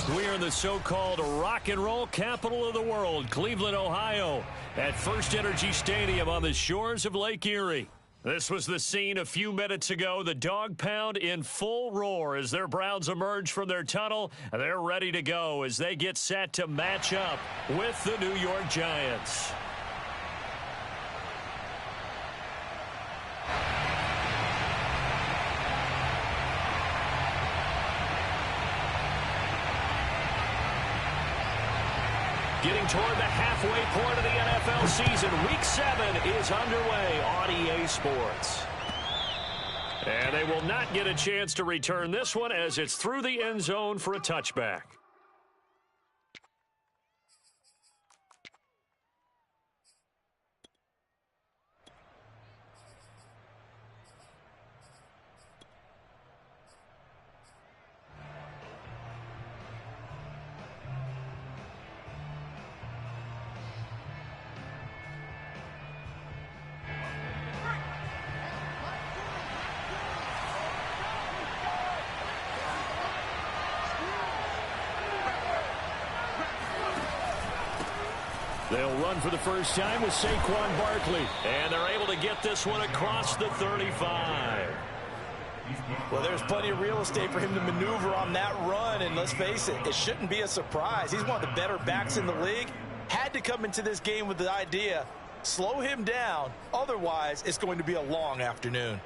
We are in the so-called rock and roll capital of the world, Cleveland, Ohio, at First Energy Stadium on the shores of Lake Erie. This was the scene a few minutes ago. The Dog Pound in full roar as their Browns emerge from their tunnel. They're ready to go as they get set to match up with the New York Giants. Getting toward the halfway point of the NFL season. Week 7 is underway on EA Sports. And they will not get a chance to return this one as it's through the end zone for a touchback. They'll run for the first time with Saquon Barkley. And they're able to get this one across the 35. Well, there's plenty of real estate for him to maneuver on that run. And let's face it, it shouldn't be a surprise. He's one of the better backs in the league. Had to come into this game with the idea, slow him down. Otherwise, it's going to be a long afternoon.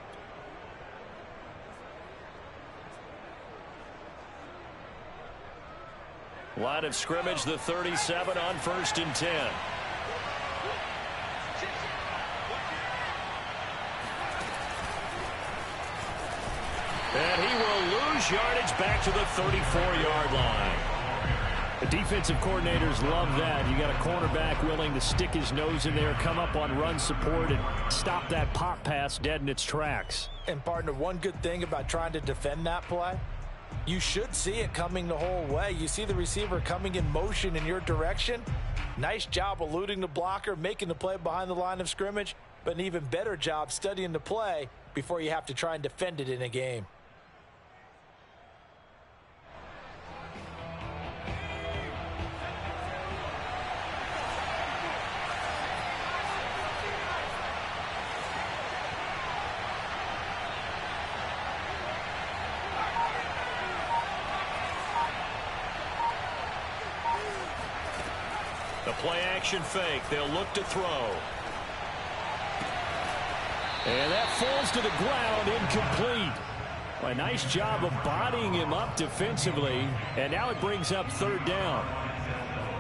Line of scrimmage, the 37 on 1st and 10. And he will lose yardage back to the 34-yard line. The defensive coordinators love that. You got a cornerback willing to stick his nose in there, come up on run support, and stop that pop pass dead in its tracks. And, partner, one good thing about trying to defend that play, you should see it coming the whole way. You see the receiver coming in motion in your direction. Nice job eluding the blocker, making the play behind the line of scrimmage, but an even better job studying the play before you have to try and defend it in a game. The play-action fake. They'll look to throw. And that falls to the ground, incomplete. A nice job of bodying him up defensively. And now it brings up 3rd down.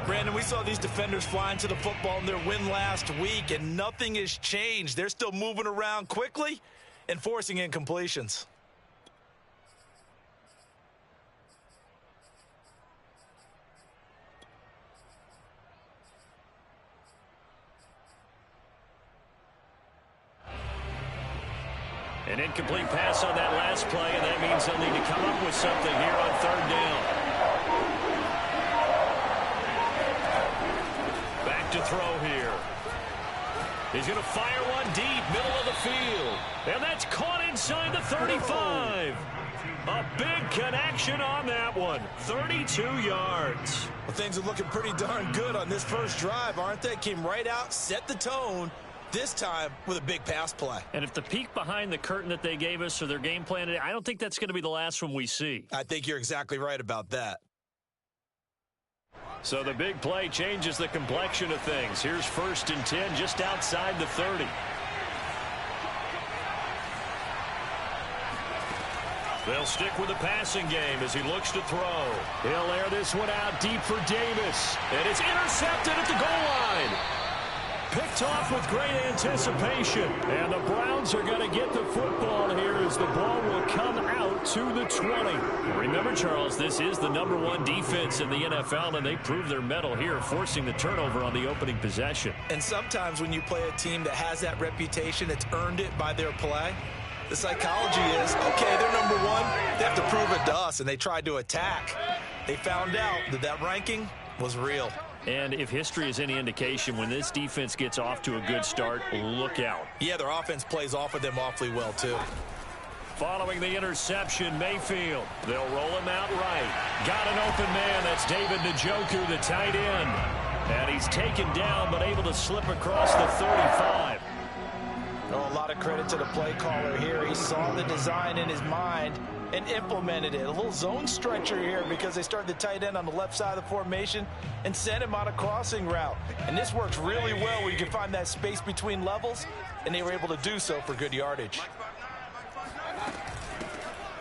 Brandon, we saw these defenders flying to the football in their win last week, and nothing has changed. They're still moving around quickly and forcing incompletions. An incomplete pass on that last play, and that means they'll need to come up with something here on 3rd down. Back to throw here. He's going to fire one deep, middle of the field. And that's caught inside the 35. A big connection on that one. 32 yards. Well, things are looking pretty darn good on this first drive, aren't they? Came right out, set the tone. This time with a big pass play. And if the peek behind the curtain that they gave us or their game plan, I don't think that's going to be the last one we see. I think you're exactly right about that. So the big play changes the complexion of things. Here's 1st and 10 just outside the 30. They'll stick with the passing game as he looks to throw. He'll air this one out deep for Davis. And it's intercepted at the goal line. Picked off with great anticipation. And the Browns are going to get the football here as the ball will come out to the 20. Remember, Charles, this is the #1 defense in the NFL, and they prove their mettle here, forcing the turnover on the opening possession. And sometimes when you play a team that has that reputation, that's earned it by their play, the psychology is, okay, they're #1. They have to prove it to us, and they tried to attack. They found out that that ranking was real. And if history is any indication, when this defense gets off to a good start, look out. Yeah, their offense plays off of them awfully well, too. Following the interception, Mayfield. They'll roll him out right. Got an open man. That's David Njoku, the tight end. And he's taken down, but able to slip across the 35. Oh, a lot of credit to the play caller here. He saw the design in his mind and implemented it. A little zone stretcher here because they started the tight end on the left side of the formation and sent him on a crossing route. And this works really well where you can find that space between levels, and they were able to do so for good yardage.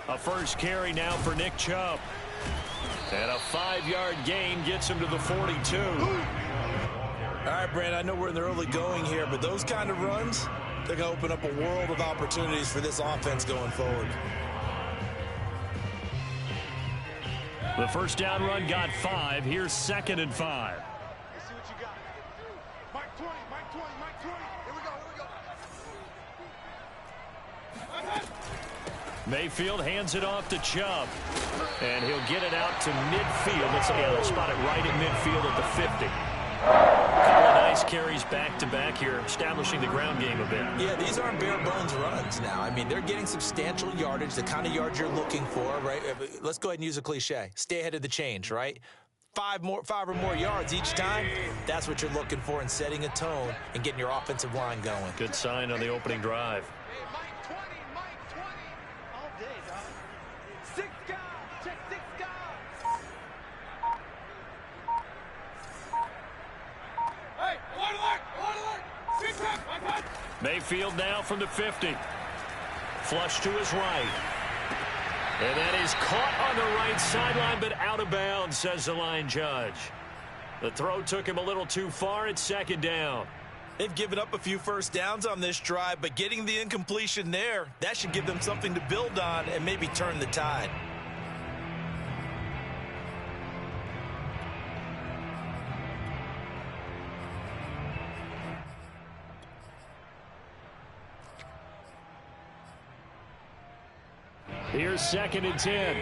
A first carry now for Nick Chubb. And a 5-yard gain gets him to the 42. All right, Brandon, I know we're in the early going here, but those kind of runs, they're going to open up a world of opportunities for this offense going forward. The first down run got 5. Here's 2nd and 5. Let's see what you got. Mike 20, Mike 20, Mike 20. Here we go, here we go. Mayfield hands it off to Chubb. And he'll get it out to midfield. They'll spot it right at midfield at the 50. A couple of nice carries back-to-back here, establishing the ground game a bit. Yeah, these aren't bare-bones runs now. I mean, they're getting substantial yardage, the kind of yards you're looking for, right? Let's go ahead and use a cliche. Stay ahead of the change, right? 5 or more yards each time, that's what you're looking for in setting a tone and getting your offensive line going. Good sign on the opening drive. Mayfield now from the 50. Flush to his right. And that is caught on the right sideline, but out of bounds, says the line judge. The throw took him a little too far. It's 2nd down. They've given up a few first downs on this drive, but getting the incompletion there, that should give them something to build on and maybe turn the tide. Here's 2nd and 10.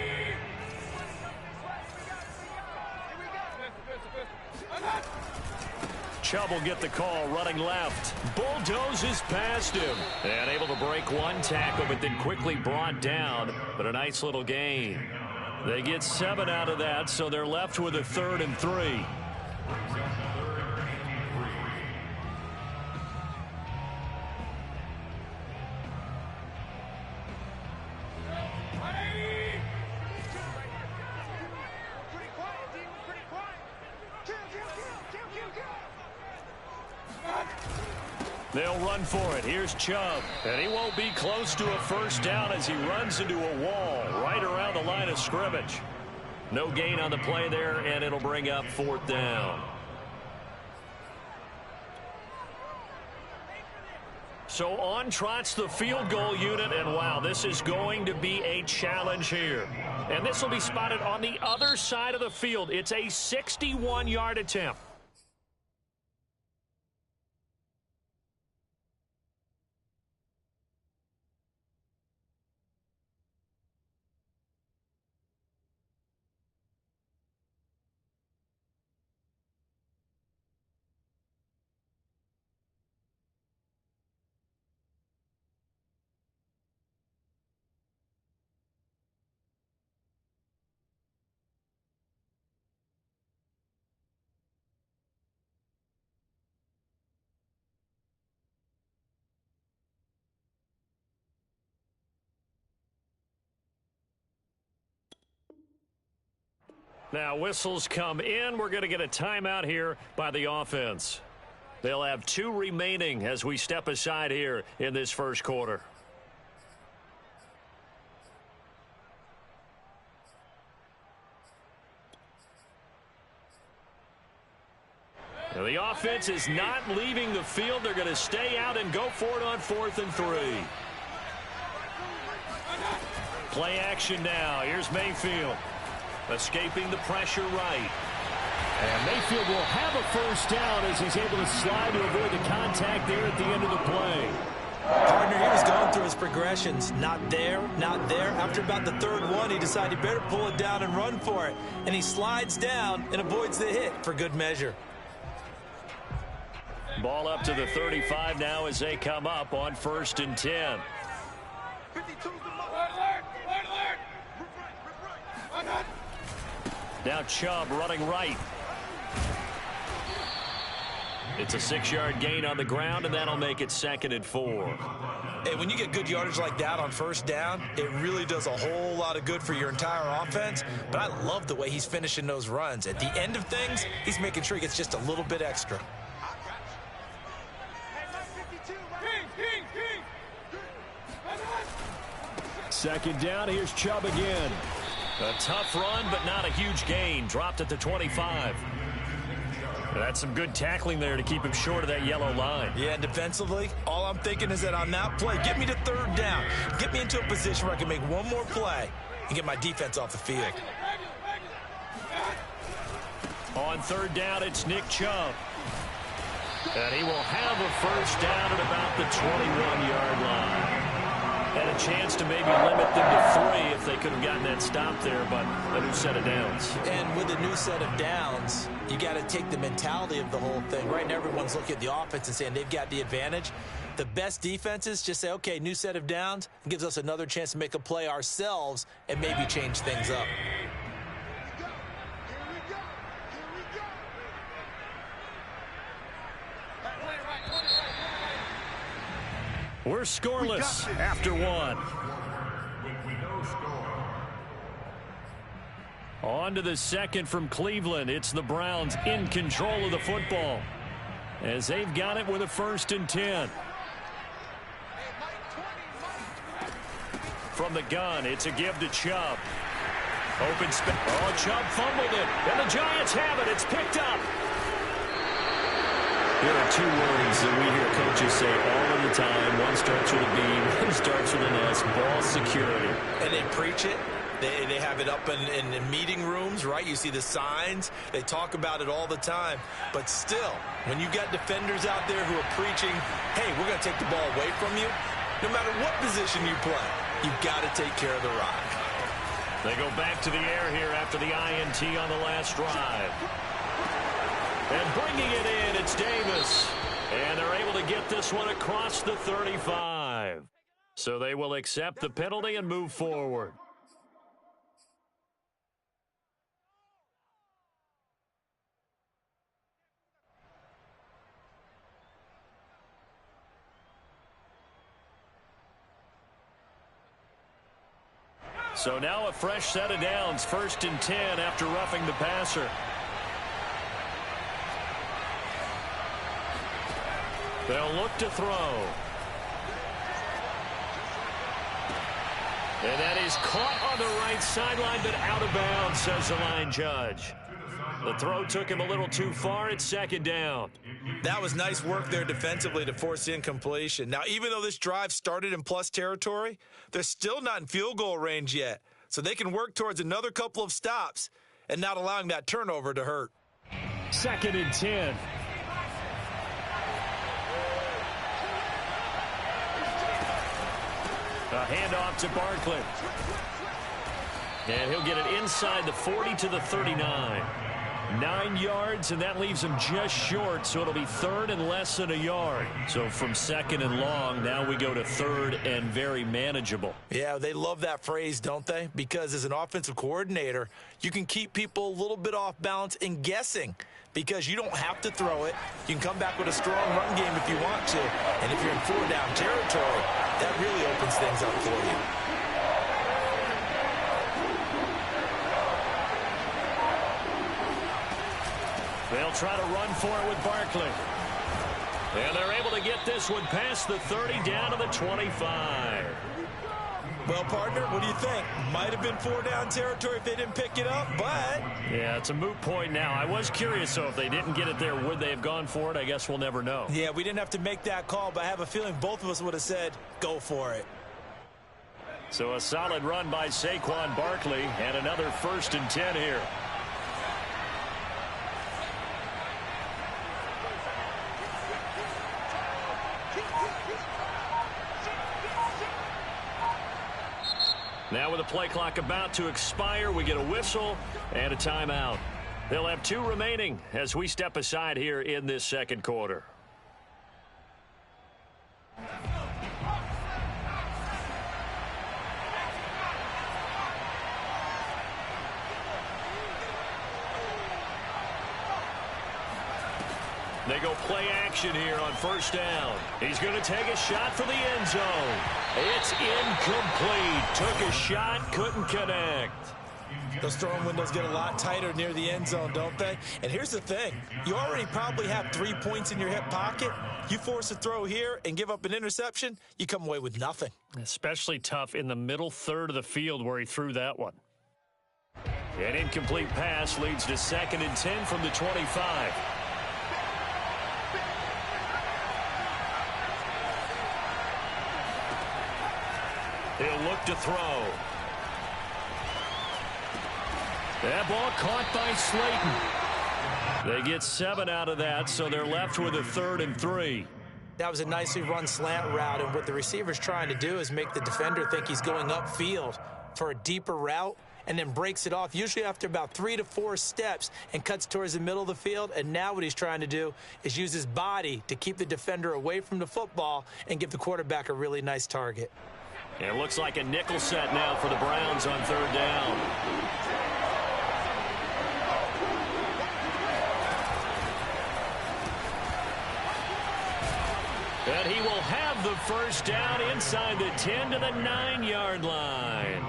Chubb will get the call, running left. Bulldozes past him. And able to break one tackle, but then quickly brought down. But a nice little gain. They get 7 out of that, so they're left with a 3rd and 3. They'll run for it. Here's Chubb. And he won't be close to a first down as he runs into a wall right around the line of scrimmage. No gain on the play there, and it'll bring up 4th down. So on trots the field goal unit, and wow, this is going to be a challenge here. And this will be spotted on the other side of the field. It's a 61-yard attempt. Now whistles come in. We're going to get a timeout here by the offense. They'll have 2 remaining as we step aside here in this first quarter. Now the offense is not leaving the field. They're going to stay out and go for it on 4th and 3. Play action now. Here's Mayfield. Escaping the pressure right. And Mayfield will have a first down as he's able to slide to avoid the contact there at the end of the play. Partner, he was going through his progressions. Not there, not there. After about the 3rd one, he decided he better pull it down and run for it. And he slides down and avoids the hit for good measure. Ball up to the 35 now as they come up on 1st and 10. 52's the mark. Now Chubb running right. It's a 6-yard gain on the ground, and that'll make it 2nd and 4. Hey, when you get good yardage like that on first down, it really does a whole lot of good for your entire offense. But I love the way he's finishing those runs. At the end of things, he's making sure he gets just a little bit extra. Second down, here's Chubb again. A tough run, but not a huge gain. Dropped at the 25. That's some good tackling there to keep him short of that yellow line. Yeah, and defensively, all I'm thinking is that on that play, get me to third down. Get me into a position where I can make one more play and get my defense off the field. On third down, it's Nick Chubb. And he will have a first down at about the 21-yard line. Had a chance to maybe limit them to 3 if they could have gotten that stop there, but a new set of downs. And with a new set of downs, you got to take the mentality of the whole thing. Right now, everyone's looking at the offense and saying they've got the advantage. The best defenses just say, okay, new set of downs. It gives us another chance to make a play ourselves and maybe change things up. We're scoreless after 1. On to the second from Cleveland. It's the Browns in control of the football as they've got it with a 1st and 10. From the gun, it's a give to Chubb. Open space. Oh, Chubb fumbled it, and the Giants have it. It's picked up. There are 2 words that we hear coaches say all of the time. One starts with a B, one starts with an S, ball security. And they preach it. They have it up in meeting rooms, right? You see the signs. They talk about it all the time. But still, when you got defenders out there who are preaching, hey, we're going to take the ball away from you, no matter what position you play, you've got to take care of the rock. They go back to the air here after the INT on the last drive. And bringing it in, it's Davis. And they're able to get this one across the 35. So they will accept the penalty and move forward. So now a fresh set of downs, 1st and 10 after roughing the passer. They'll look to throw. And that is caught on the right sideline, but out of bounds, says the line judge. The throw took him a little too far. It's 2nd down. That was nice work there defensively to force incompletion. Now, even though this drive started in plus territory, they're still not in field goal range yet. So they can work towards another couple of stops and not allowing that turnover to hurt. 2nd and 10. A handoff to Barkley. And he'll get it inside the 40 to the 39. 9 yards, and that leaves him just short, so it'll be 3rd and less than a yard. So from 2nd and long, now we go to 3rd and very manageable. Yeah, they love that phrase, don't they? Because as an offensive coordinator, you can keep people a little bit off balance and guessing because you don't have to throw it. You can come back with a strong run game if you want to. And if you're in 4-down territory, that really opens things up for you. They'll try to run for it with Barkley. And they're able to get this one past the 30 down to the 25. Well, partner, what do you think? Might have been 4-down territory if they didn't pick it up, but... Yeah, it's a moot point now. I was curious, so if they didn't get it there, would they have gone for it? I guess we'll never know. Yeah, we didn't have to make that call, but I have a feeling both of us would have said, go for it. So a solid run by Saquon Barkley and another 1st and 10 here. Now with the play clock about to expire, we get a whistle and a timeout. They'll have 2 remaining as we step aside here in this 2nd quarter. They go play action here on first down. He's going to take a shot for the end zone. It's incomplete. Took a shot, couldn't connect. Those throwing windows get a lot tighter near the end zone, don't they? And here's the thing. You already probably have 3 points in your hip pocket. You force a throw here and give up an interception, you come away with nothing. Especially tough in the middle third of the field where he threw that one. An incomplete pass leads to 2nd and 10 from the 25. He'll look to throw. That ball caught by Slayton. They get 7 out of that, so they're left with a 3rd and 3. That was a nicely run slant route, and what the receiver's trying to do is make the defender think he's going upfield for a deeper route, and then breaks it off, usually after about 3 to 4 steps, and cuts towards the middle of the field. And now what he's trying to do is use his body to keep the defender away from the football and give the quarterback a really nice target. It looks like a nickel set now for the Browns on 3rd down. And he will have the first down inside the 10 to the 9-yard line.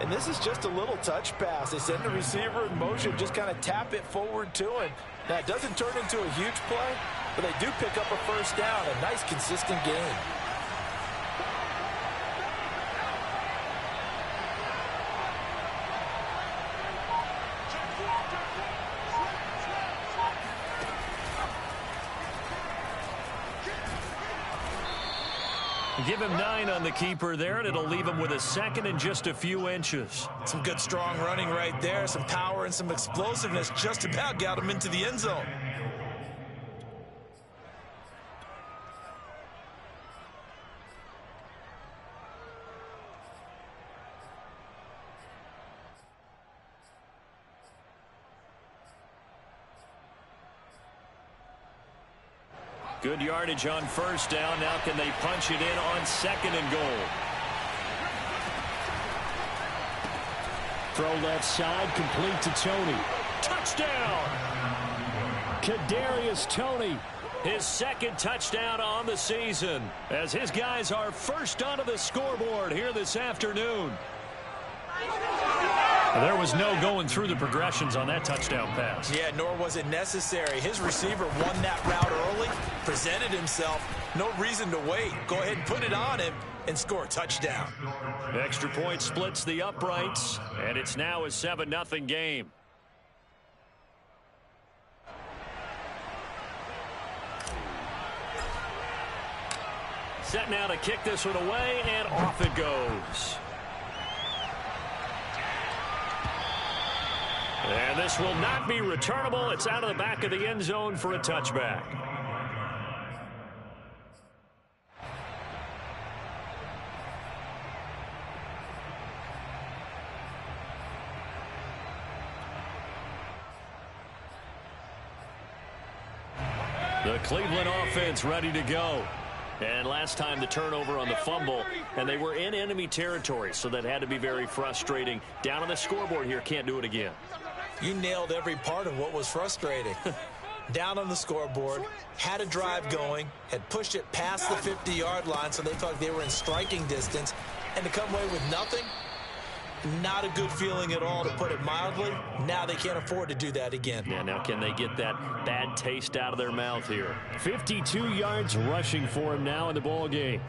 And this is just a little touch pass. They send the receiver in motion, just kind of tap it forward to him. Now, it doesn't turn into a huge play, but they do pick up a first down. A nice, consistent game. Give him 9 on the keeper there, and it'll leave him with a 2nd and just a few inches. Some good, strong running right there. Some power and some explosiveness just about got him into the end zone. Good yardage on first down. Now can they punch it in on 2nd and goal? Throw left side, complete to Toney. Touchdown! Kadarius Toney. His 2nd touchdown on the season, as his guys are first onto the scoreboard here this afternoon. There was no going through the progressions on that touchdown pass. Yeah, nor was it necessary. His receiver won that route early, presented himself. No reason to wait. Go ahead and put it on him and score a touchdown. Extra point splits the uprights, and it's now a 7-0 game. Set now to kick this one away, and off it goes. And this will not be returnable. It's out of the back of the end zone for a touchback. The Cleveland offense ready to go. And last time the turnover on the fumble, and they were in enemy territory, so that had to be very frustrating. Down on the scoreboard here, can't do it again. You nailed every part of what was frustrating. Down on the scoreboard, had a drive going, had pushed it past the 50-yard line so they thought they were in striking distance, and to come away with nothing, not a good feeling at all, to put it mildly. Now they can't afford to do that again. Yeah, now can they get that bad taste out of their mouth here? 52 yards rushing for him now in the ball game.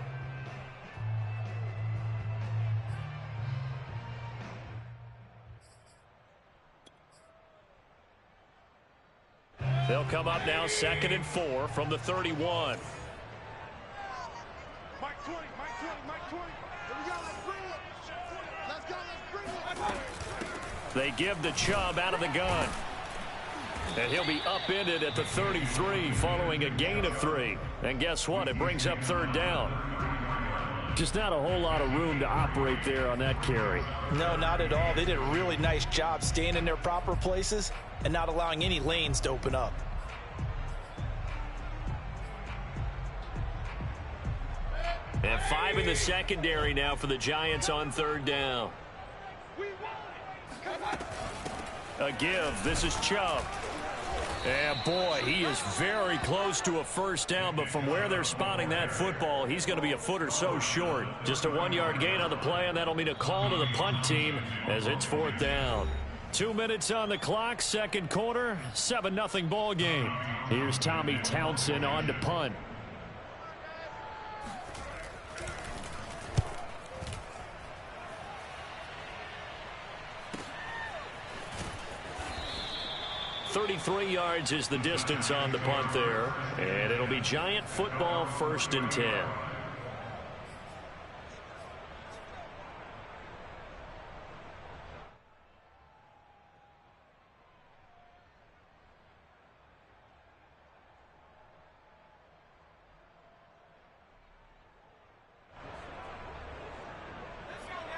They'll come up now 2nd and 4 from the 31. Mike 20, Mike 20, Mike 20. Here we go, let's bring it. Let's go, let's bring it. They give the Chubb out of the gun. And he'll be upended at the 33 following a gain of 3. And guess what? It brings up 3rd down. Just not a whole lot of room to operate there on that carry. No, not at all. They did a really nice job staying in their proper places and not allowing any lanes to open up. And 5 in the secondary now for the Giants on 3rd down. A give. This is Chubb. And boy, he is very close to a first down, but from where they're spotting that football, he's going to be a foot or so short. Just a 1-yard gain on the play, and that'll mean a call to the punt team as it's 4th down. 2 minutes on the clock, second quarter, 7-0 ball game. Here's Tommy Townsend on to punt. .33 yards is the distance on the punt there, and it'll be Giant football, 1st and 10.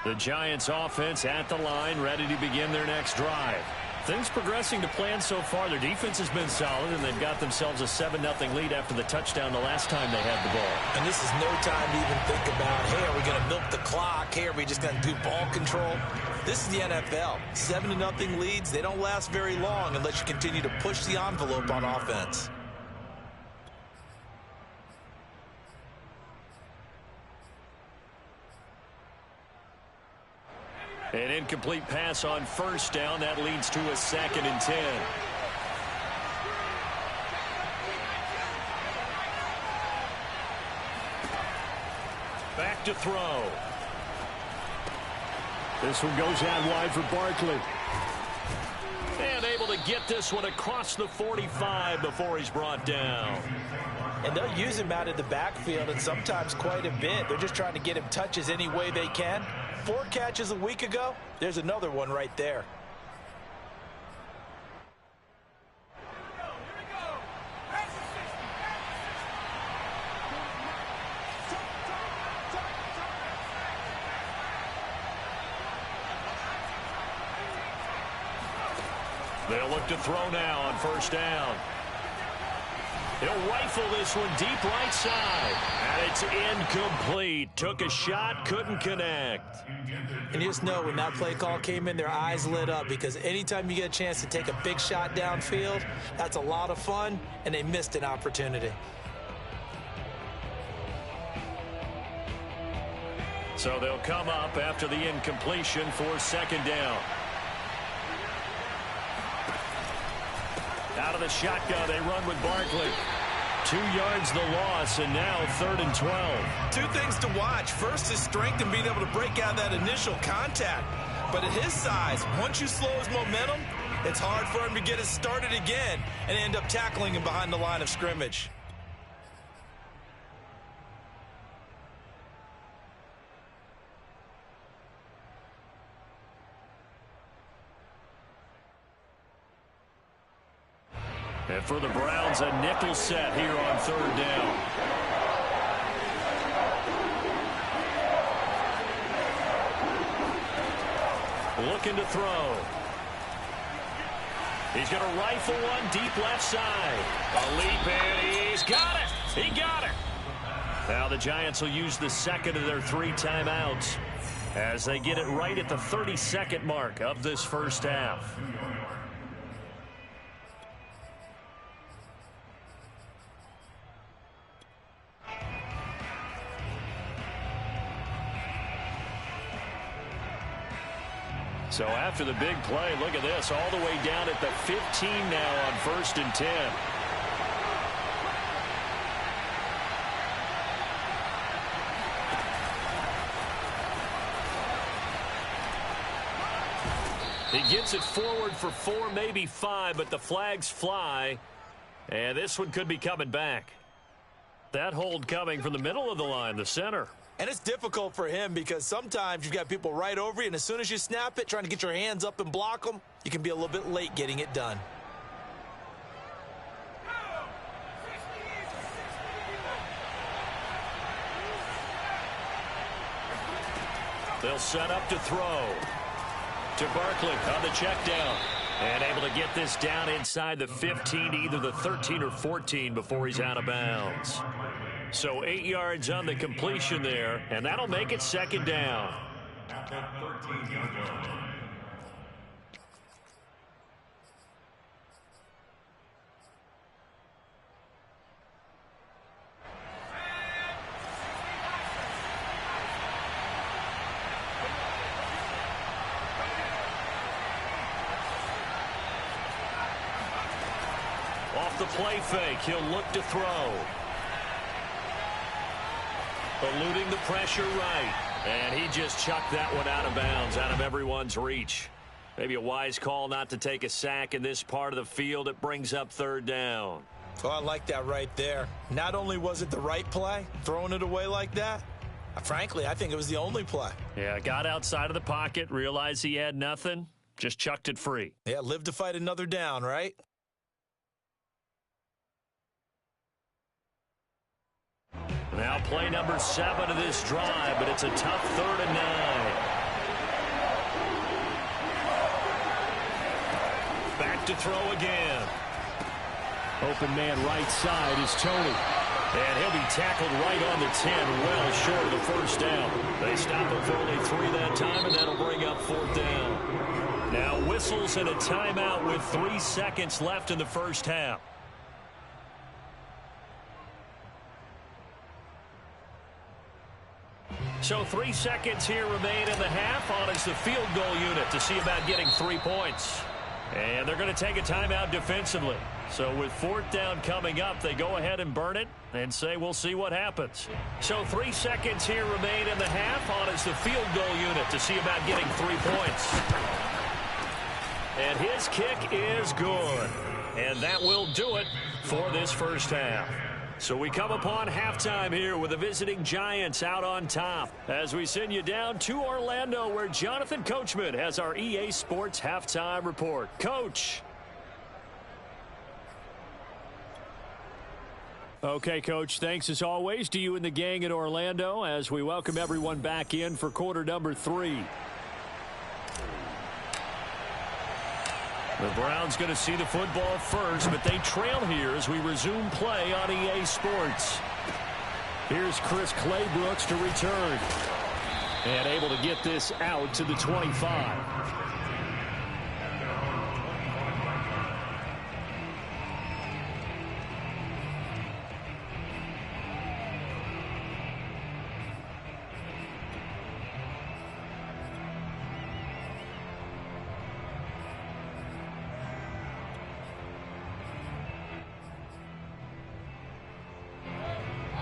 The Giants offense at the line, ready to begin their next drive. Things progressing to plan so far. Their defense has been solid, and they've got themselves a 7-0 lead after the touchdown the last time they had the ball. And this is no time to even think about, hey, are we going to milk the clock? Hey, are we just going to do ball control? This is the NFL. 7-0 leads, they don't last very long unless you continue to push the envelope on offense. An incomplete pass on first down. That leads to a 2nd and 10. Back to throw. This one goes out wide for Barkley. And able to get this one across the 45 before he's brought down. And they'll use him out of the backfield, and sometimes quite a bit. They're just trying to get him touches any way they can. 4 catches a week ago. There's another one right there. They'll look to throw now on first down. He'll rifle this one deep right side. And it's incomplete. Took a shot, couldn't connect. And you just know when that play call came in, their eyes lit up, because anytime you get a chance to take a big shot downfield, that's a lot of fun, and they missed an opportunity. So they'll come up after the incompletion for 2nd down. Out of the shotgun, they run with Barkley. 2 yards the loss, and now 3rd and 12. 2 things to watch. First is strength and being able to break out that initial contact. But at his size, once you slow his momentum, it's hard for him to get it started again and end up tackling him behind the line of scrimmage. And for the Browns, a nickel set here on 3rd down. Looking to throw. He's going to rifle one deep left side. A leap, and he's got it. He got it. Now the Giants will use the 2nd of their 3 timeouts as they get it right at the 32nd mark of this first half. So after the big play, look at this, all the way down at the 15 now on 1st and 10. He gets it forward for 4, maybe 5, but the flags fly, and this one could be coming back. That hold coming from the middle of the line, the center. And it's difficult for him because sometimes you've got people right over you, and as soon as you snap it, trying to get your hands up and block them, you can be a little bit late getting it done. They'll set up to throw. To Barkley on the check down. And able to get this down inside the 15, either the 13 or 14 before he's out of bounds. So 8 yards on the completion there, and that'll make it 2nd down. off the play fake. He'll look to throw. Eluding the pressure right. And he just chucked that one out of bounds, out of everyone's reach. Maybe a wise call not to take a sack in this part of the field. It brings up third down. Oh, I like that right there. Not only was it the right play, throwing it away like that, frankly, I think it was the only play. Yeah, got outside of the pocket, realized he had nothing, just chucked it free. Yeah, live to fight another down, right? Now play number 7 of this drive, but it's a tough 3rd and 9. Back to throw again. Open man right side is Tony. And he'll be tackled right on the 10, well short of the first down. They stop him for only 3 that time, and that'll bring up 4th down. Now whistles and a timeout with 3 seconds left in the first half. So 3 seconds here remain in the half. On is the field goal unit to see about getting 3 points. And they're going to take a timeout defensively. So with 4th down coming up, they go ahead and burn it and say we'll see what happens. So 3 seconds here remain in the half. On is the field goal unit to see about getting 3 points. And his kick is good. And that will do it for this first half. So we come upon halftime here with the visiting Giants out on top as we send you down to Orlando where Jonathan Coachman has our EA Sports halftime report. Coach. Okay, Coach, thanks as always to you and the gang at Orlando as we welcome everyone back in for quarter number 3. The Browns going to see the football first, but they trail here as we resume play on EA Sports. Here's Chris Claybrooks to return. And able to get this out to the 25.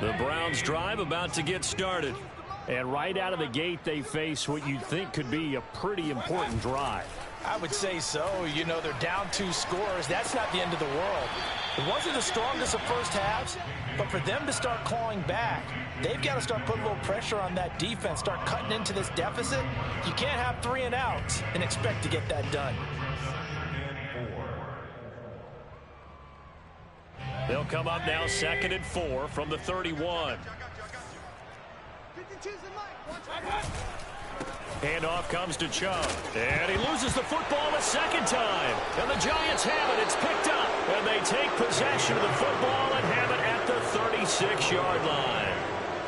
The Browns drive about to get started. And right out of the gate, they face what you'd think could be a pretty important drive. I would say so. You know, they're down 2 scores. That's not the end of the world. It wasn't the strongest of first halves, but for them to start clawing back, they've got to start putting a little pressure on that defense, start cutting into this deficit. You can't have 3 and outs and expect to get that done. They'll come up now 2nd and 4 from the 31. Handoff comes to Chubb. And he loses the football a second time. And the Giants have it. It's picked up. And they take possession of the football and have it at the 36-yard line.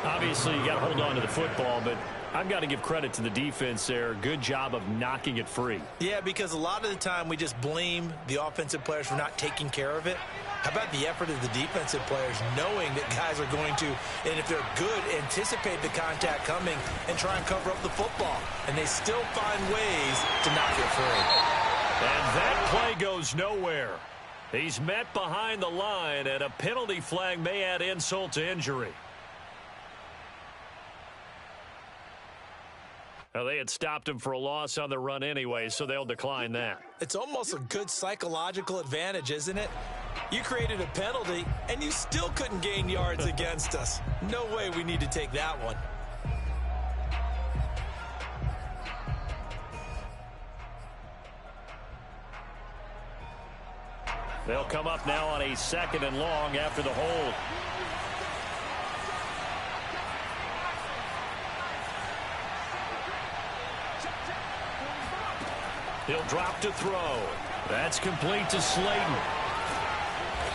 Obviously, you got to hold on to the football, but I've got to give credit to the defense there. Good job of knocking it free. Yeah, because a lot of the time we just blame the offensive players for not taking care of it. How about the effort of the defensive players knowing that guys are going to, and if they're good, anticipate the contact coming and try and cover up the football. And they still find ways to knock it free. And that play goes nowhere. He's met behind the line, and a penalty flag may add insult to injury. Well, they had stopped him for a loss on the run anyway, so they'll decline that. It's almost a good psychological advantage, isn't it? You created a penalty, and you still couldn't gain yards against us. No way we need to take that one. They'll come up now on a 2nd and long after the hold. He'll drop to throw. That's complete to Slayton.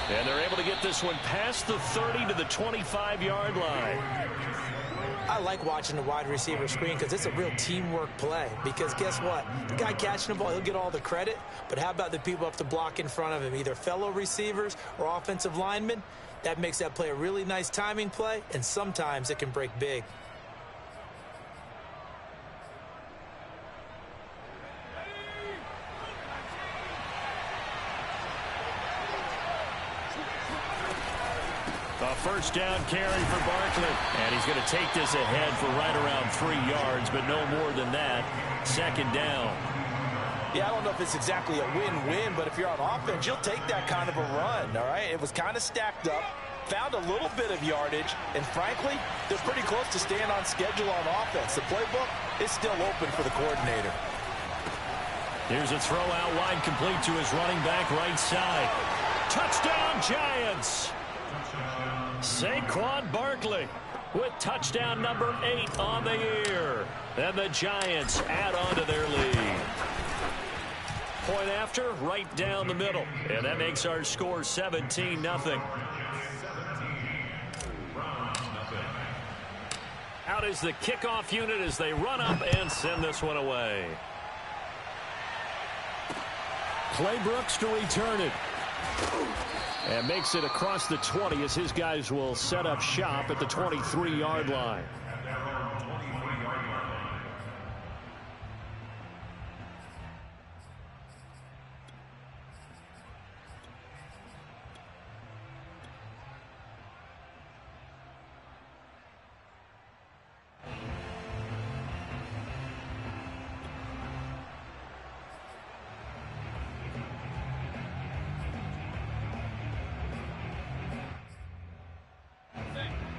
And they're able to get this one past the 30 to the 25-yard line. I like watching the wide receiver screen because it's a real teamwork play. Because guess what? The guy catching the ball, he'll get all the credit. But how about the people up the block in front of him, either fellow receivers or offensive linemen? That makes that play a really nice timing play, and sometimes it can break big. A first down carry for Barkley. And he's going to take this ahead for right around 3 yards, but no more than that. Second down. Yeah, I don't know if it's exactly a win-win, but if you're on offense, you'll take that kind of a run, all right? It was kind of stacked up, found a little bit of yardage, and frankly, they're pretty close to staying on schedule on offense. The playbook is still open for the coordinator. Here's a throw out wide, complete to his running back right side. Touchdown, Giants! Saquon Barkley with touchdown number 8 on the year. And the Giants add on to their lead. Point after, right down the middle. And that makes our score 17-0. Out is the kickoff unit as they run up and send this one away. Clay Brooks to return it. And makes it across the 20 as his guys will set up shop at the 23-yard line.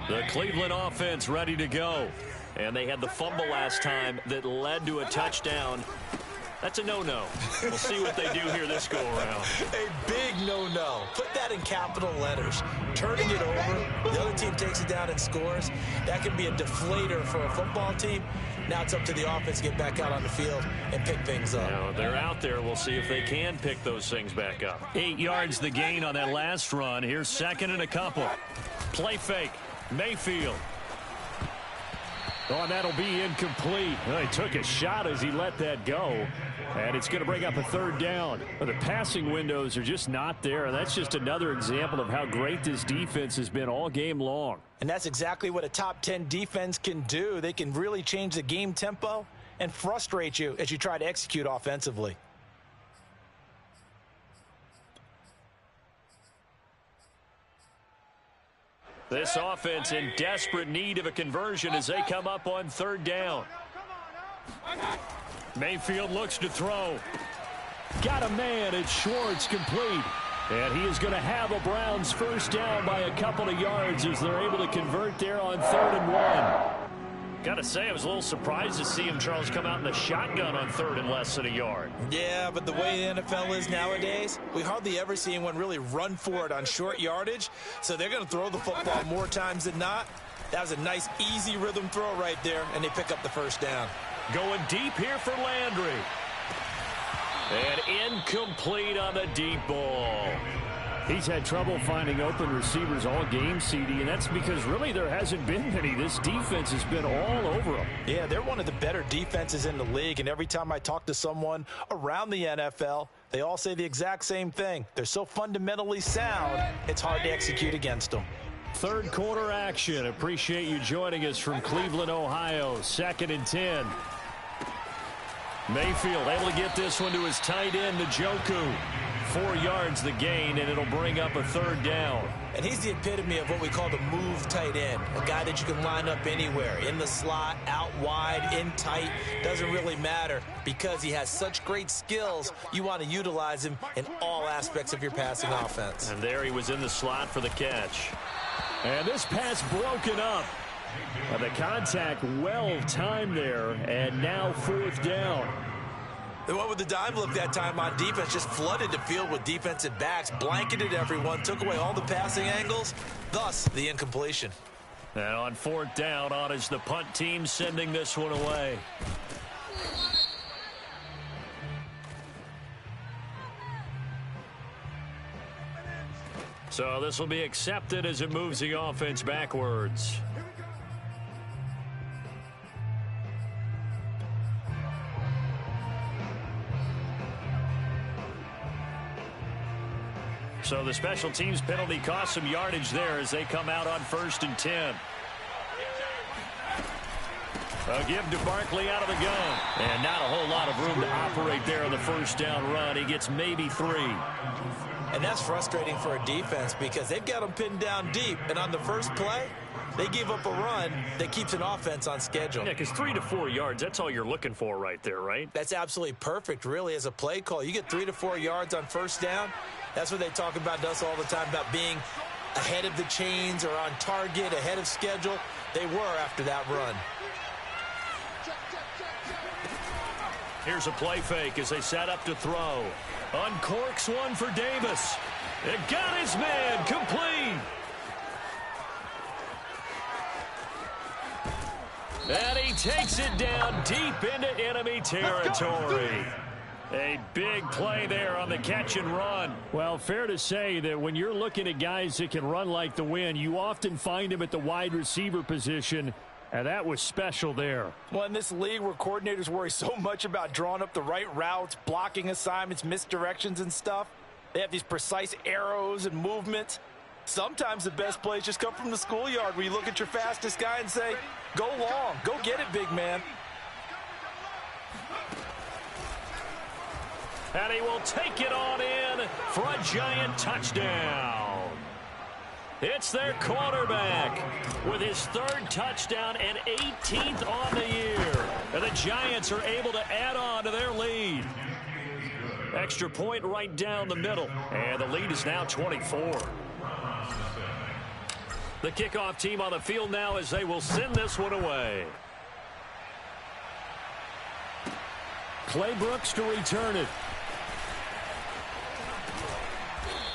The Cleveland offense ready to go. And they had the fumble last time that led to a touchdown. That's a no-no. We'll see what they do here this go-around. A big no-no. Put that in capital letters. Turning it over, the other team takes it down and scores. That can be a deflator for a football team. Now it's up to the offense to get back out on the field and pick things up. Now, they're out there. We'll see if they can pick those things back up. 8 yards the gain on that last run. Here's second and a couple. Play fake. Mayfield. Oh, and that'll be incomplete. Well, he took a shot as he let that go. And it's going to bring up a third down. But the passing windows are just not there. And that's just another example of how great this defense has been all game long. And that's exactly what a top 10 defense can do. They can really change the game tempo and frustrate you as you try to execute offensively. This offense in desperate need of a conversion as they come up on third down. Mayfield looks to throw. Got a man. It's Schwartz, complete. And he is going to have a Browns first down by a couple of yards as they're able to convert there on 3rd and 1. Got to say, I was a little surprised to see him, Charles, come out in the shotgun on 3rd and less than a yard. Yeah, but the way the NFL is nowadays, we hardly ever see anyone really run for it on short yardage. So they're going to throw the football more times than not. That was a nice, easy rhythm throw right there, and they pick up the first down. Going deep here for Landry. And incomplete on the deep ball. He's had trouble finding open receivers all game, CD, and that's because really there hasn't been many. This defense has been all over them. Yeah, they're one of the better defenses in the league, and every time I talk to someone around the NFL, they all say the exact same thing. They're so fundamentally sound, it's hard to execute against them. Third quarter action. Appreciate you joining us from Cleveland, Ohio. 2nd and 10. Mayfield able to get this one to his tight end, Njoku. 4 yards the gain, and it'll bring up a third down. And he's the epitome of what we call the move tight end. A guy that you can line up anywhere. In the slot, out wide, in tight. Doesn't really matter because he has such great skills. You want to utilize him in all aspects of your passing offense. And there he was in the slot for the catch. And this pass broken up. The contact well timed there, and now 4th down. They went with the dime look that time on defense, just flooded the field with defensive backs, blanketed everyone, took away all the passing angles, thus the incompletion. And on 4th down, on is the punt team sending this one away. So this will be accepted as it moves the offense backwards. So the special teams penalty cost some yardage there as they come out on 1st and 10. A give to Barkley out of the gun. And not a whole lot of room to operate there on the first down run. He gets maybe 3. And that's frustrating for a defense because they've got them pinned down deep. And on the first play, they give up a run that keeps an offense on schedule. Yeah, because 3 to 4 yards, that's all you're looking for right there, right? That's absolutely perfect, really, as a play call. You get 3 to 4 yards on first down. That's what they talk about to us all the time, about being ahead of the chains or on target, ahead of schedule. They were after that run. Here's a play fake as they set up to throw. Uncorks one for Davis. It got his man complete. And he takes it down deep into enemy territory. A big play there on the catch and run. Well, fair to say that when you're looking at guys that can run like the wind, you often find them at the wide receiver position. And that was special there. Well, in this league where coordinators worry so much about drawing up the right routes, blocking assignments, misdirections and stuff, they have these precise arrows and movements. Sometimes the best plays just come from the schoolyard where you look at your fastest guy and say, go long, go get it, big man. And he will take it on in for a giant touchdown. It's their quarterback with his 3rd touchdown and 18th on the year. And the Giants are able to add on to their lead. Extra point right down the middle. And the lead is now 24. The kickoff team on the field now as they will send this one away. Clay Brooks to return it.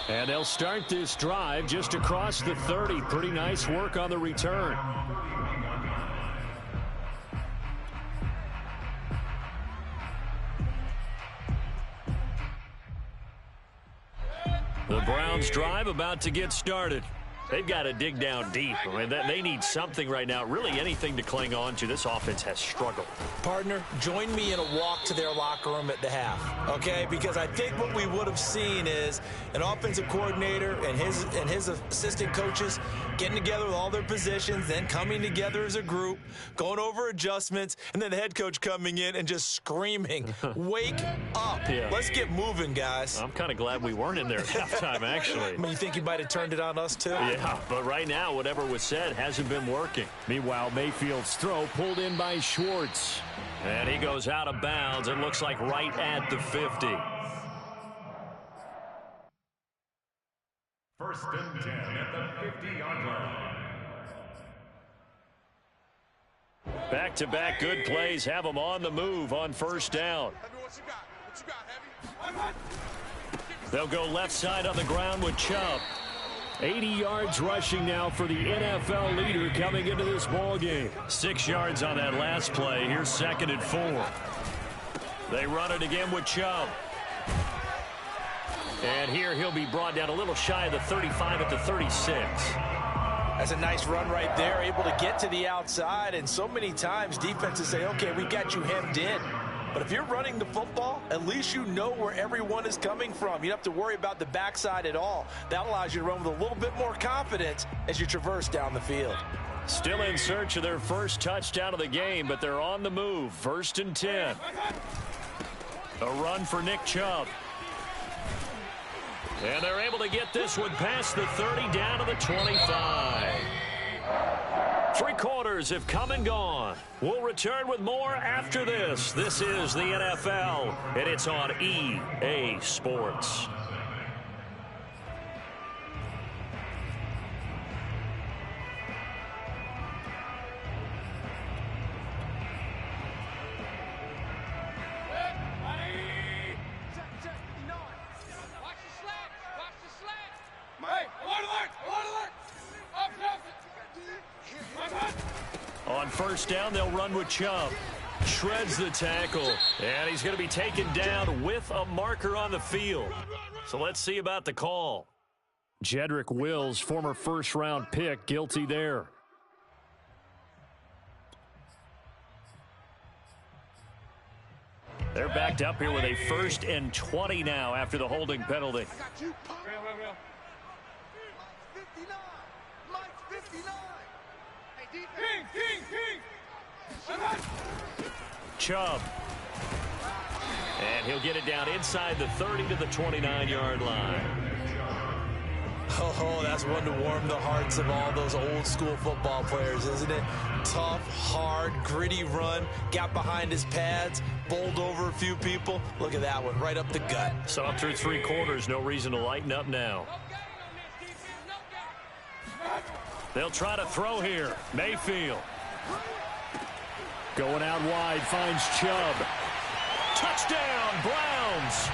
And they'll start this drive just across the 30. Pretty nice work on the return. The Browns drive about to get started. They've got to dig down deep. I mean, they need something right now, really anything to cling on to. This offense has struggled. Partner, join me in a walk to their locker room at the half, okay? Because I think what we would have seen is an offensive coordinator and his assistant coaches getting together with all their positions, then coming together as a group, going over adjustments, and then the head coach coming in and just screaming, wake up. Yeah. Let's get moving, guys. I'm kind of glad we weren't in there at halftime, actually. I mean, you think he might have turned it on us, too? Yeah, but right now, whatever was said hasn't been working. Meanwhile, Mayfield's throw pulled in by Schwartz. And he goes out of bounds. It looks like right at the 50. 1st and 10 at the 50-yard line. Back-to-back good plays have them on the move on first down. They'll go left side on the ground with Chubb. 80 yards rushing now for the NFL leader coming into this ball game. 6 yards on that last play. Here's 2nd and 4. They run it again with Chubb. And here he'll be brought down a little shy of the 35 at the 36. That's a nice run right there, able to get to the outside. And so many times defenses say, okay, we got you hemmed in. But if you're running the football, at least you know where everyone is coming from. You don't have to worry about the backside at all. That allows you to run with a little bit more confidence as you traverse down the field. Still in search of their first touchdown of the game, but they're on the move. 1st and 10. A run for Nick Chubb. And they're able to get this one past the 30 down to the 25. 3 quarters have come and gone. We'll return with more after this. This is the NFL, and it's on EA Sports. On first down, they'll run with Chubb. Shreds the tackle, and he's going to be taken down with a marker on the field. So let's see about the call. Jedrick Wills, former first-round pick, guilty there. They're backed up here with a 1st and 20 now after the holding penalty. 59. Mike 59. Hey, defense. King. Chubb. And he'll get it down inside the 30 to the 29-yard line. Oh, that's one to warm the hearts of all those old school football players, isn't it? Tough, hard, gritty run. Got behind his pads, bowled over a few people. Look at that one, right up the gut. Saw through 3 quarters, no reason to lighten up now. They'll try to throw here. Mayfield. Going out wide, finds Chubb. Touchdown, Browns.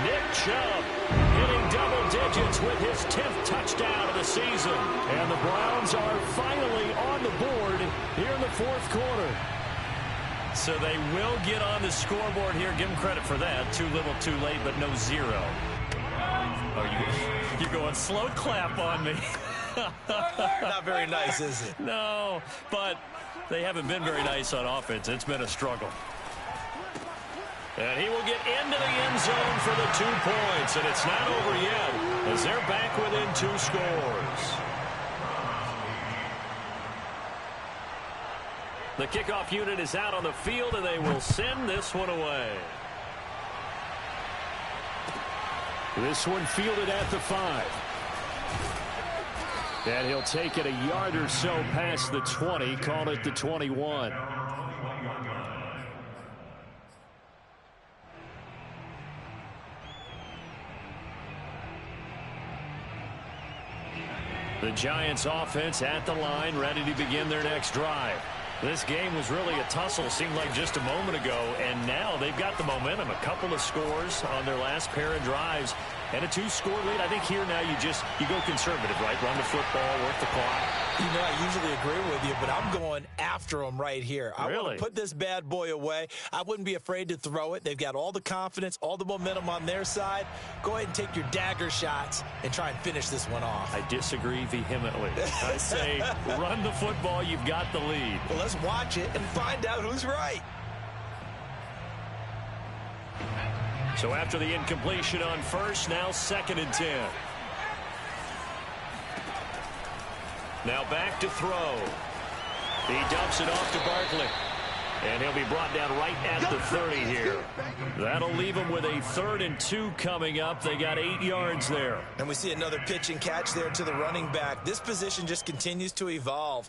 Nick Chubb hitting double digits with his 10th touchdown of the season. And the Browns are finally on the board here in the 4th quarter. So they will get on the scoreboard here. Give them credit for that. Too little, too late, but no zero. Oh, you're going slow clap on me. Not very nice, is it? No, but they haven't been very nice on offense. It's been a struggle. And he will get into the end zone for the 2 points. And it's not over yet as they're back within 2 scores. The kickoff unit is out on the field, and they will send this one away. This one fielded at the 5. And he'll take it a yard or so past the 20, call it the 21. The Giants offense at the line, ready to begin their next drive. This game was really a tussle, seemed like just a moment ago, and now they've got the momentum. A couple of scores on their last pair of drives, and a 2-score lead. I think here now you go conservative, right? Run the football, work the clock. You know, I usually agree with you, but I'm going after them right here. I want to put this bad boy away. I wouldn't be afraid to throw it. They've got all the confidence, all the momentum on their side. Go ahead and take your dagger shots and try and finish this one off. I disagree vehemently. I say run the football. You've got the lead. Well, let's watch it and find out who's right. So after the incompletion on first, now 2nd and 10. Now back to throw. He dumps it off to Barkley. And he'll be brought down right at the 30 here. That'll leave him with a 3rd and 2 coming up. They got 8 yards there. And we see another pitch and catch there to the running back. This position just continues to evolve.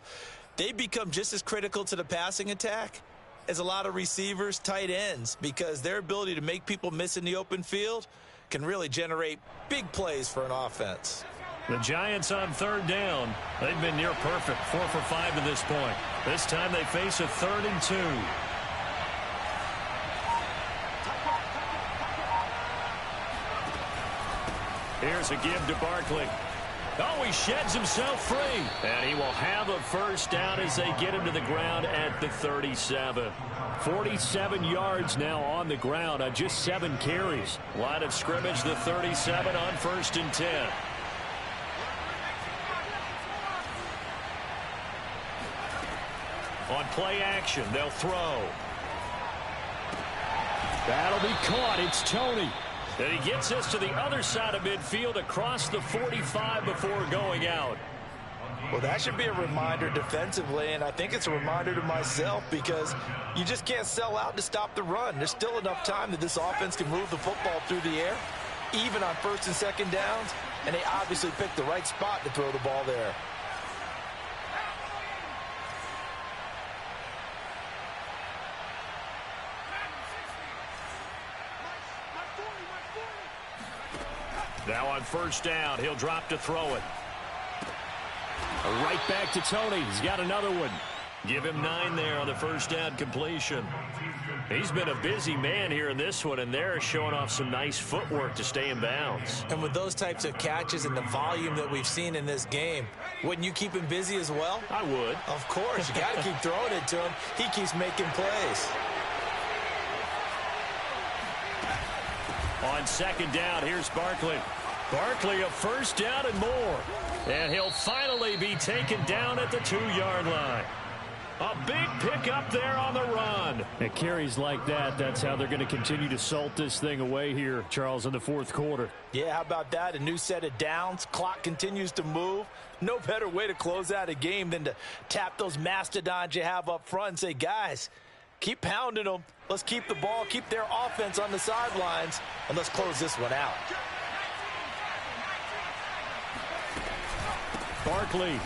They become just as critical to the passing attack as a lot of receivers, tight ends, because their ability to make people miss in the open field can really generate big plays for an offense. The Giants on 3rd down. They've been near perfect, 4 for 5 to this point. This time they face a 3rd and 2. Here's a give to Barkley. Oh, he sheds himself free. And he will have a first down as they get him to the ground at the 37. 47 yards now on the ground on just 7 carries. Line of scrimmage, the 37 on 1st and 10. On play action, they'll throw. That'll be caught. It's Toney. And he gets us to the other side of midfield across the 45 before going out. Well, that should be a reminder defensively, and I think it's a reminder to myself because you just can't sell out to stop the run. There's still enough time that this offense can move the football through the air, even on 1st and 2nd downs, and they obviously picked the right spot to throw the ball there. Now on 1st down, he'll drop to throw it. Right back to Toney. He's got another one. Give him 9 there on the 1st down completion. He's been a busy man here in this one, and they're showing off some nice footwork to stay in bounds. And with those types of catches and the volume that we've seen in this game, wouldn't you keep him busy as well? I would. Of course. You got to keep throwing it to him. He keeps making plays. On 2nd down, here's Barkley. Barkley a 1st down and more. And he'll finally be taken down at the 2-yard line. A big pickup there on the run. At carries like that, that's how they're going to continue to salt this thing away here, Charles, in the fourth quarter. Yeah, how about that? A new set of downs. Clock continues to move. No better way to close out a game than to tap those mastodons you have up front and say, guys, keep pounding them. Let's keep the ball, keep their offense on the sidelines, and let's close this one out. Barkley,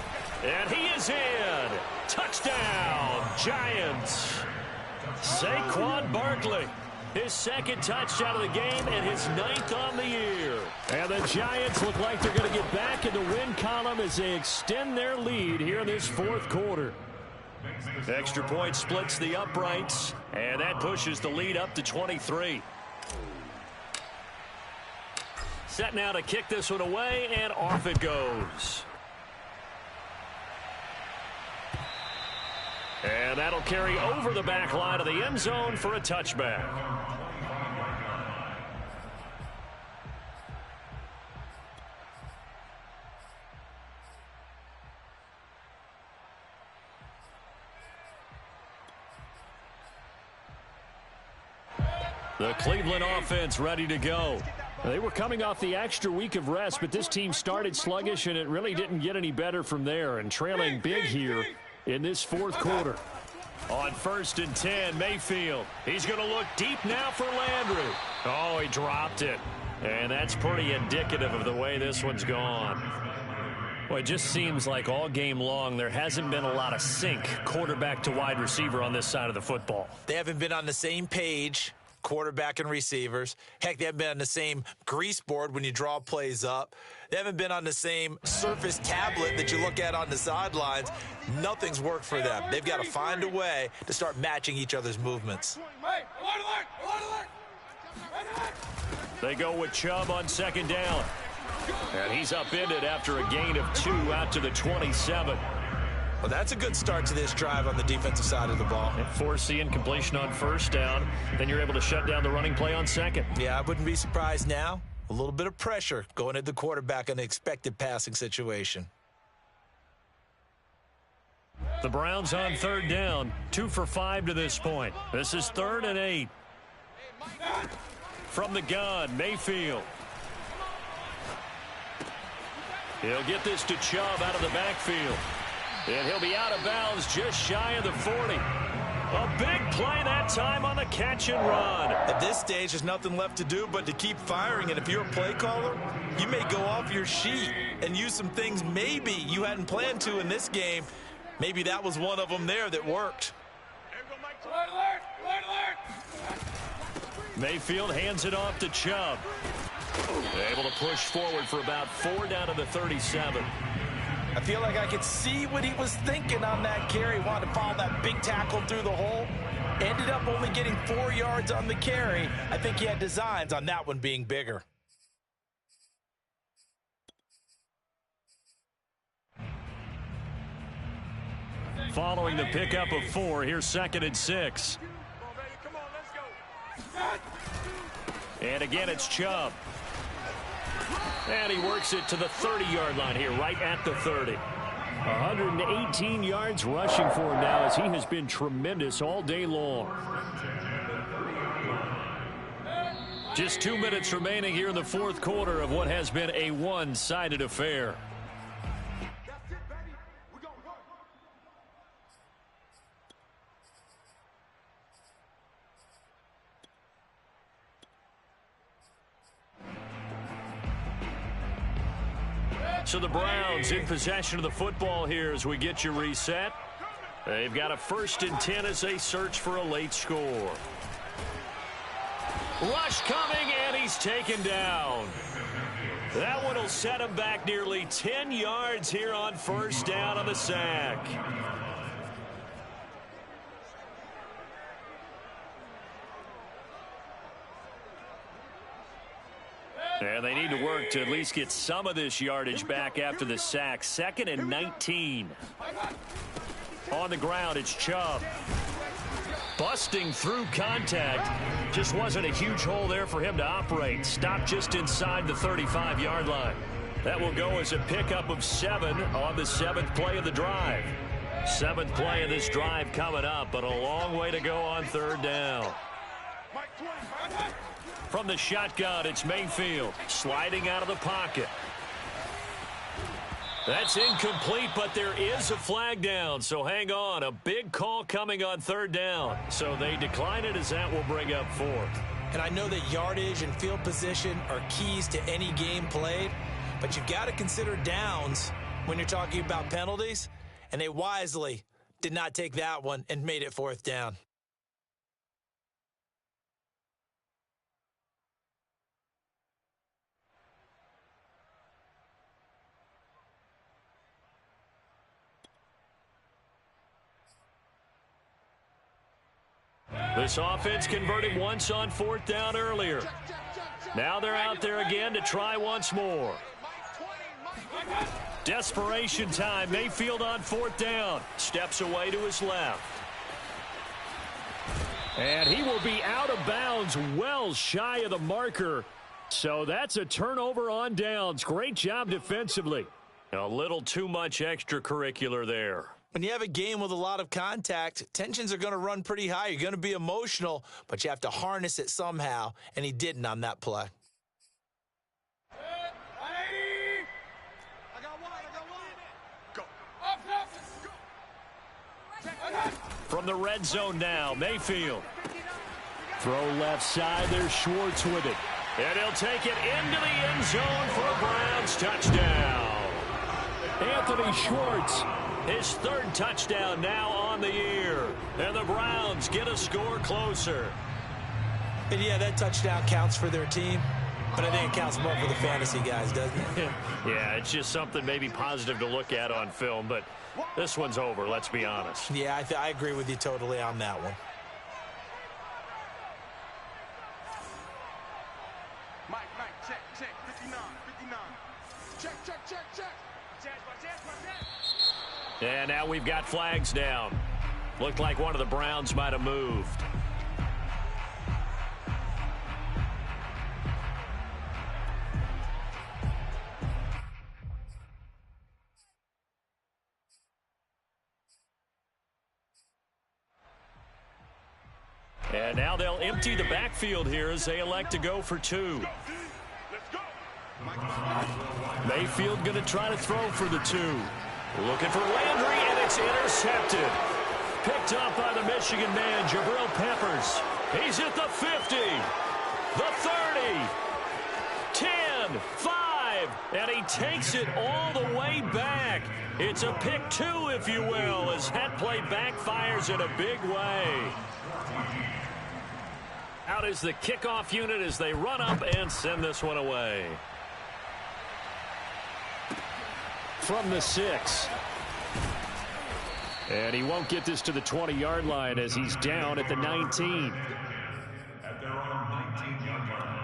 and he is in. Touchdown, Giants. Saquon Barkley, his second touchdown of the game and his 9th on the year. And the Giants look like they're going to get back in the win column as they extend their lead here in this fourth quarter. Extra point splits the uprights, and that pushes the lead up to 23. Set now to kick this one away, and off it goes. And that'll carry over the back line of the end zone for a touchback. The Cleveland offense ready to go. They were coming off the extra week of rest, but this team started sluggish, and it really didn't get any better from there, and trailing big here in this fourth quarter. On 1st and 10, Mayfield. He's going to look deep now for Landry. Oh, he dropped it. And that's pretty indicative of the way this one's gone. Well, it just seems like all game long there hasn't been a lot of sync quarterback to wide receiver on this side of the football. They haven't been on the same page, quarterback and receivers. Heck, they haven't been on the same grease board when you draw plays up. They haven't been on the same surface tablet that you look at on the sidelines. Nothing's worked for them. They've got to find a way to start matching each other's movements. They go with Chubb on 2nd down. And he's upended after a gain of 2 out to the 27. Well, that's a good start to this drive on the defensive side of the ball. And force the incompletion on 1st down. Then you're able to shut down the running play on 2nd. Yeah, I wouldn't be surprised now. A little bit of pressure going at the quarterback in the expected passing situation. The Browns on 3rd down. 2 for 5 to this point. This is 3rd and 8. From the gun, Mayfield. He'll get this to Chubb out of the backfield. And he'll be out of bounds just shy of the 40. A big play that time on the catch and run. At this stage, there's nothing left to do but to keep firing. And if you're a play caller, you may go off your sheet and use some things maybe you hadn't planned to in this game. Maybe that was one of them there that worked. Mayfield hands it off to Chubb. Able to push forward for about 4 down to the 37. I feel like I could see what he was thinking on that carry. Wanted to follow that big tackle through the hole. Ended up only getting 4 yards on the carry. I think he had designs on that one being bigger. Following the pickup of 4, here's 2nd and 6. And again, it's Chubb. And he works it to the 30-yard line here, right at the 30. 118 yards rushing for him now as he has been tremendous all day long. Just 2 minutes remaining here in the fourth quarter of what has been a one-sided affair. So the Browns in possession of the football here as we get you reset. They've got a 1st and 10 as they search for a late score. Rush coming, and he's taken down. That one will set him back nearly 10 yards here on 1st down on the sack. And they need to work to at least get some of this yardage back after the sack. 2nd and 19. On the ground, it's Chubb. Busting through contact. Just wasn't a huge hole there for him to operate. Stopped just inside the 35-yard line. That will go as a pickup of 7 on the 7th play of the drive. Seventh play of this drive coming up, but a long way to go on third down. From the shotgun, it's Mayfield sliding out of the pocket. That's incomplete, but there is a flag down, so hang on. A big call coming on third down. So they decline it as that will bring up fourth. And I know that yardage and field position are keys to any game played, but you've got to consider downs when you're talking about penalties, and they wisely did not take that one and made it fourth down. This offense converted once on fourth down earlier. Now they're out there again to try once more. Desperation time. Mayfield on fourth down. Steps away to his left. And he will be out of bounds, well shy of the marker. So that's a turnover on downs. Great job defensively. A little too much extracurricular there. When you have a game with a lot of contact, tensions are going to run pretty high. You're going to be emotional, but you have to harness it somehow, and he didn't on that play. From the red zone now, Mayfield. Throw left side, there's Schwartz with it. And he'll take it into the end zone for a Browns touchdown. Anthony Schwartz. His third touchdown now on the year. And the Browns get a score closer. And yeah, that touchdown counts for their team, but I think it counts more for the fantasy guys, doesn't it? Yeah, it's just something maybe positive to look at on film, but this one's over, let's be honest. Yeah, I agree with you totally on that one. Mike, check, 59. Check. And now we've got flags down. Looked like one of the Browns might have moved. And now they'll empty the backfield here as they elect to go for two. Mayfield going to try to throw for the two. Looking for Landry, and it's intercepted. Picked up by the Michigan man, Jabril Peppers. He's at the 50, the 30, 10, 5, and he takes it all the way back. It's a pick two, if you will, as that play backfires in a big way. Out is the kickoff unit as they run up and send this one away. From the 6. And he won't get this to the 20-yard line as he's down at the 19. At their own 19-yard line.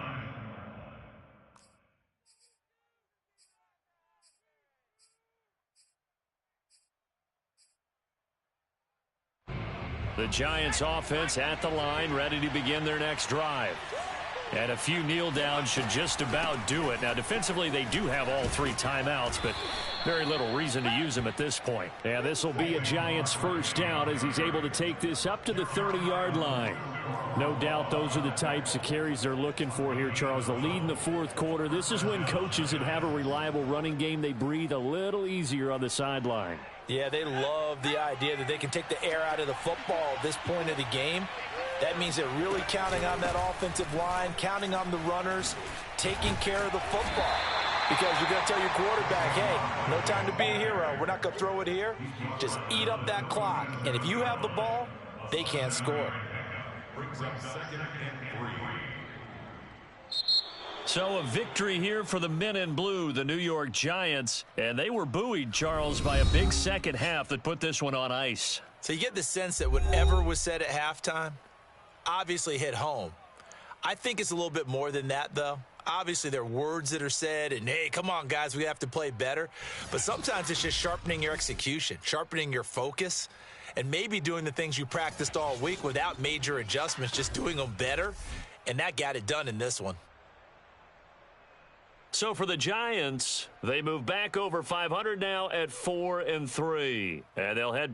The Giants offense at the line, ready to begin their next drive. And a few kneel downs should just about do it. Now, defensively, they do have all three timeouts, but very little reason to use them at this point. And this will be a Giants first down as he's able to take this up to the 30-yard line. No doubt those are the types of carries they're looking for here, Charles. The lead in the fourth quarter. This is when coaches that have a reliable running game, they breathe a little easier on the sideline. Yeah, they love the idea that they can take the air out of the football at this point of the game. That means they're really counting on that offensive line, counting on the runners, taking care of the football. Because you're going to tell your quarterback, hey, no time to be a hero. We're not going to throw it here. Just eat up that clock. And if you have the ball, they can't score. Brings up 2nd and 3. So a victory here for the men in blue, the New York Giants. And they were buoyed, Charles, by a big second half that put this one on ice. So you get the sense that whatever was said at halftime obviously hit home. I think it's a little bit more than that, though. Obviously, there are words that are said, and, hey, come on, guys, we have to play better. But sometimes it's just sharpening your execution, sharpening your focus, and maybe doing the things you practiced all week without major adjustments, just doing them better. And that got it done in this one. So for the Giants, they move back over 500 now at 4-3. And they'll head